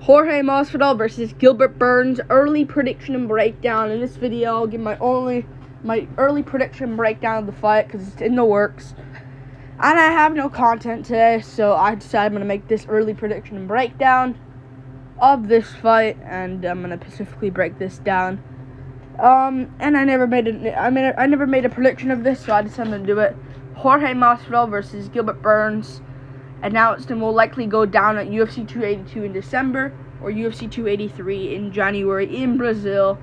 Jorge Masvidal versus Gilbert Burns early prediction and breakdown. In this video, I'll give my early prediction breakdown of the fight because it's in the works. And I have no content today, so I decided I'm going to make this early prediction and breakdown of this fight, and I'm going to specifically break this down. And I never made a prediction of this, so I decided to do it. Jorge Masvidal versus Gilbert Burns, announced and will likely go down at UFC 282 in December or UFC 283 in January in Brazil.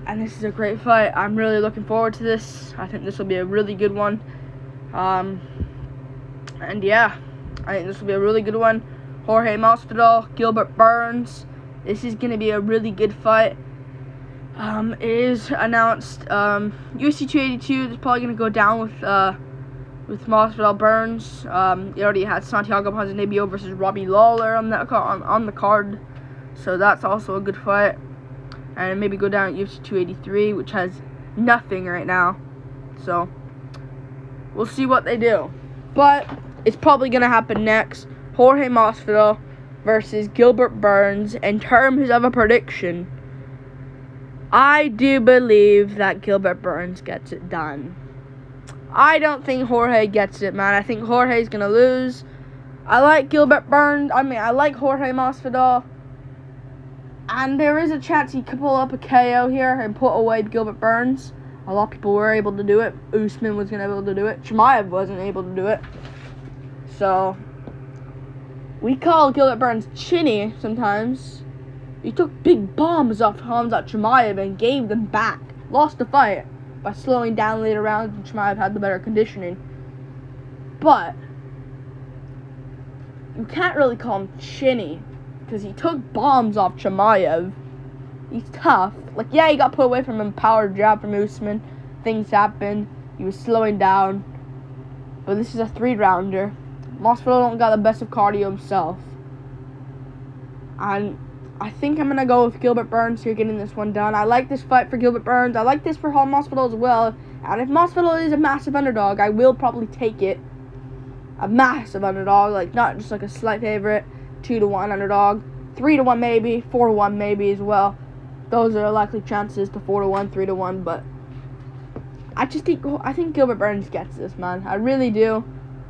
And this is a great fight. I'm really looking forward to this. I think this will be a really good one. And yeah, I think this will be a really good one. Jorge Masvidal, Gilbert Burns. This is going to be a really good fight. It is announced UFC 282 is probably going to go down with Masvidal Burns. It already had Santiago Ponzinibbio versus Robbie Lawler on the card, so that's also a good fight. And maybe go down at UFC 283, which has nothing right now. So we'll see what they do, but it's probably gonna happen next. Jorge Masvidal versus Gilbert Burns. In terms of a prediction, I do believe that Gilbert Burns gets it done. I don't think Jorge gets it, man. I think Jorge's going to lose. I like Gilbert Burns. I like Jorge Masvidal. And there is a chance he could pull up a KO here and put away Gilbert Burns. A lot of people were able to do it. Usman was going to be able to do it. Chimaev wasn't able to do it. So, we call Gilbert Burns chinny sometimes. He took big bombs off Khamzat Chimaev and gave them back. Lost the fight by slowing down later rounds, and Chimaev had the better conditioning. But you can't really call him chinny because he took bombs off Chimaev. He's tough. Like, yeah, he got put away from him, power jab from Usman. Things happened. He was slowing down. But this is a 3-rounder. Masvidal don't got the best of cardio himself. And I think I'm going to go with Gilbert Burns here getting this one done. I like this fight for Gilbert Burns. I like this for Jorge Masvidal as well. And if Masvidal is a massive underdog, I will probably take it. A massive underdog. Like, not just like a slight favorite. 2-1 underdog. 3-1 maybe. 4-1 maybe as well. Those are likely chances to 4-1, 3-1. But I think Gilbert Burns gets this, man. I really do.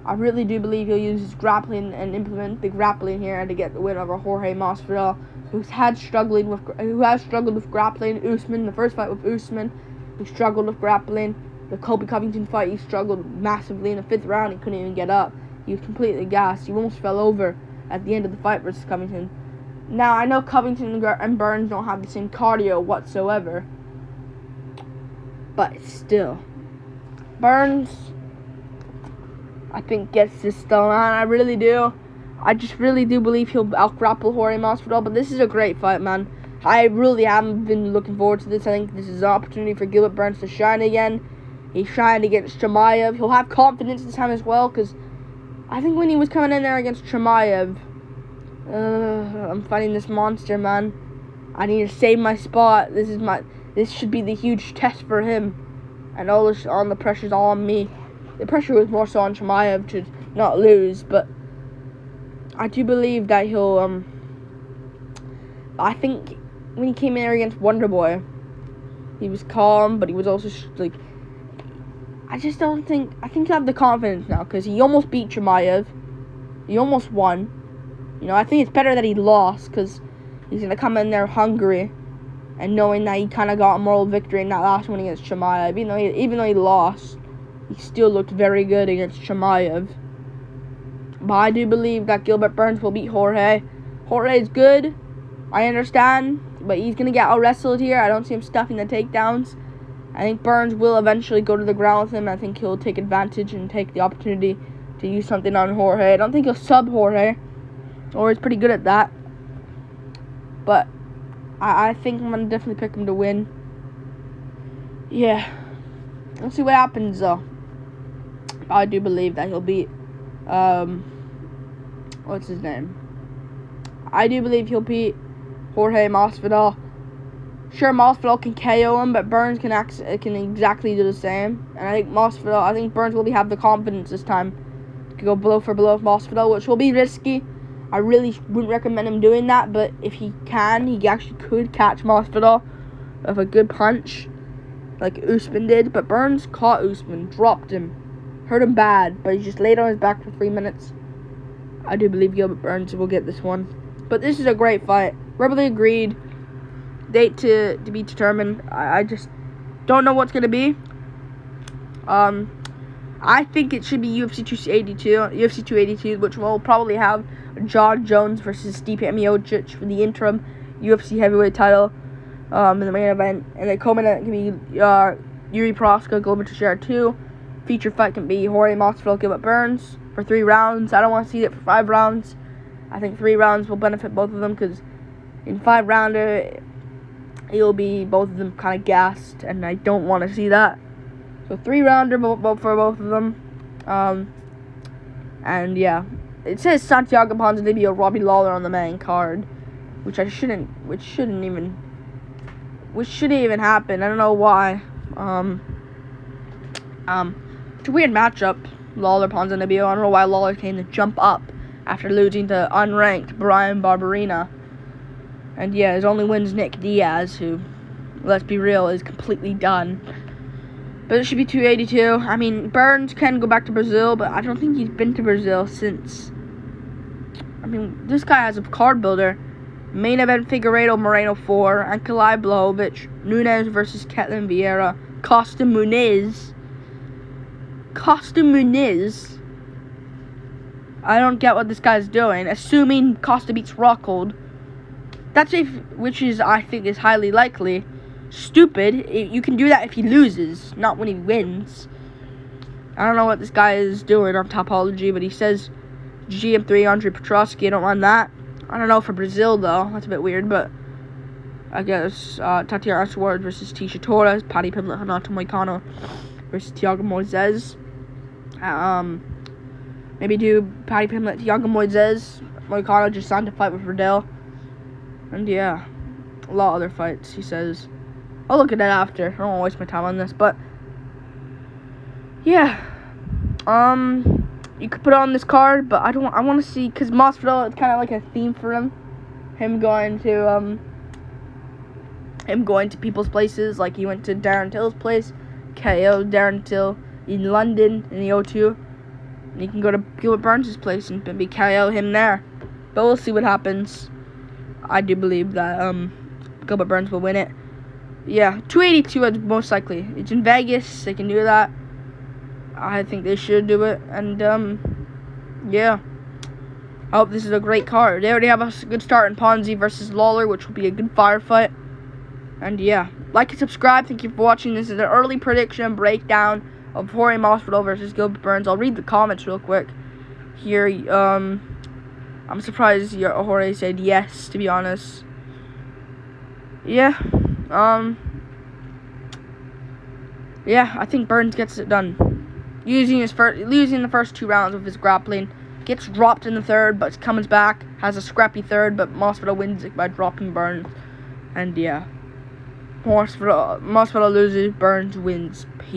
I really do believe he'll use his grappling and implement the grappling here to get the win over Jorge Masvidal, who has struggled with grappling. Usman, the first fight with Usman, he struggled with grappling. The Colby Covington fight, he struggled massively in the 5th round. He couldn't even get up. He was completely gassed. He almost fell over at the end of the fight versus Covington. Now, I know Covington and Burns don't have the same cardio whatsoever, but still, Burns, I think, gets this done, man. I really do. I just really do believe he'll out-grapple Jorge Masvidal, but this is a great fight, man. I really haven't been looking forward to this. I think this is an opportunity for Gilbert Burns to shine again. He shined against Chimaev. He'll have confidence this time as well, because I think when he was coming in there against Chimaev, I'm fighting this monster, man. I need to save my spot. This should be the huge test for him, and all the pressure's all on me. The pressure was more so on Chimaev to not lose, but I do believe that he'll, I think when he came in there against Wonderboy, he was calm, but he was also, I think he'll have the confidence now, because he almost beat Chimaev. He almost won. You know, I think it's better that he lost, because he's going to come in there hungry, and knowing that he kind of got a moral victory in that last one against Chimaev. Even though he lost, he still looked very good against Chimaev. But I do believe that Gilbert Burns will beat Jorge. Jorge is good, I understand, but he's going to get out-wrestled here. I don't see him stuffing the takedowns. I think Burns will eventually go to the ground with him. I think he'll take advantage and take the opportunity to use something on Jorge. I don't think he'll sub Jorge, or he's pretty good at that. But I think I'm going to definitely pick him to win. Yeah. Let's see what happens, though. I do believe that he'll beat, what's his name? I do believe he'll beat Jorge Masvidal. Sure, Masvidal can KO him, but Burns can exactly do the same. And I think Burns will have the confidence this time to go blow for blow with Masvidal, which will be risky. I really wouldn't recommend him doing that, but if he can, he actually could catch Masvidal with a good punch, like Usman did. But Burns caught Usman, dropped him, hurt him bad, but he just laid on his back for 3 minutes. I do believe Gilbert Burns will get this one. But this is a great fight. Verbally agreed. Date to be determined. I just don't know what's going to be. I think it should be UFC 282, which will probably have John Jones versus Stipe Miocic for the interim UFC heavyweight title in the main event. And the co-main can be Yuri Prochazka, Gilbert Teixeira 2. Feature fight can be Jorge Masvidal, Gilbert Burns for 3 rounds. I don't want to see it for 5 rounds. I think 3 rounds will benefit both of them, because in 5-rounder, it will be both of them kind of gassed, and I don't want to see that. So 3-rounder for both of them. And yeah, it says Santiago Ponzinibbio, Robbie Lawler on the main card, which shouldn't even happen. I don't know why. It's a weird matchup, Lawler Ponzinibbio. I don't know why Lawler came to jump up after losing to unranked Brian Barberena. And yeah, his only win's Nick Diaz, who, let's be real, is completely done. But it should be 282. I mean, Burns can go back to Brazil, but I don't think he's been to Brazil since. I mean, this guy has a card builder. Main event Figueiredo Moreno 4, Ankalaev Blachowicz, Nunes versus Ketlin Vieira, Costa Muniz. I don't get what this guy's doing. Assuming Costa beats Rockhold, which is, I think, is highly likely. Stupid. You can do that if he loses, not when he wins. I don't know what this guy is doing on Topology, but he says GM3 Andre Petrosky. I don't mind that. I don't know for Brazil, though. That's a bit weird, but I guess Tatiana Suarez versus Tisha Torres, Paddy Pimblett, Renato Moicano versus Thiago Moises. Maybe do Paddy Pimblett, Thiago Moises. Moicano just signed to fight with Riddell. And yeah, a lot of other fights, he says. I'll look at that after. I don't want to waste my time on this, but yeah. You could put it on this card, but I want to see, because Masvidal, it's kind of like a theme for him. Him going to people's places, like he went to Darren Till's place, KO Darren Till in London in the O2. And he can go to Gilbert Burns' place and maybe KO him there. But we'll see what happens. I do believe that Gilbert Burns will win it. Yeah, 282 is most likely. It's in Vegas. They can do that. I think they should do it. And, yeah. I hope this is a great card. They already have a good start in Ponzi versus Lawler, which will be a good firefight. And, yeah. Like and subscribe. Thank you for watching. This is an early prediction breakdown of Jorge Masvidal versus Gilbert Burns. I'll read the comments real quick. Here, I'm surprised Jorge said yes, to be honest. Yeah. Yeah, I think Burns gets it done. Losing the first 2 rounds of his grappling. Gets dropped in the third, but comes back. Has a scrappy third, but Masvidal wins it by dropping Burns. And yeah. Masvidal loses, Burns wins. Peace.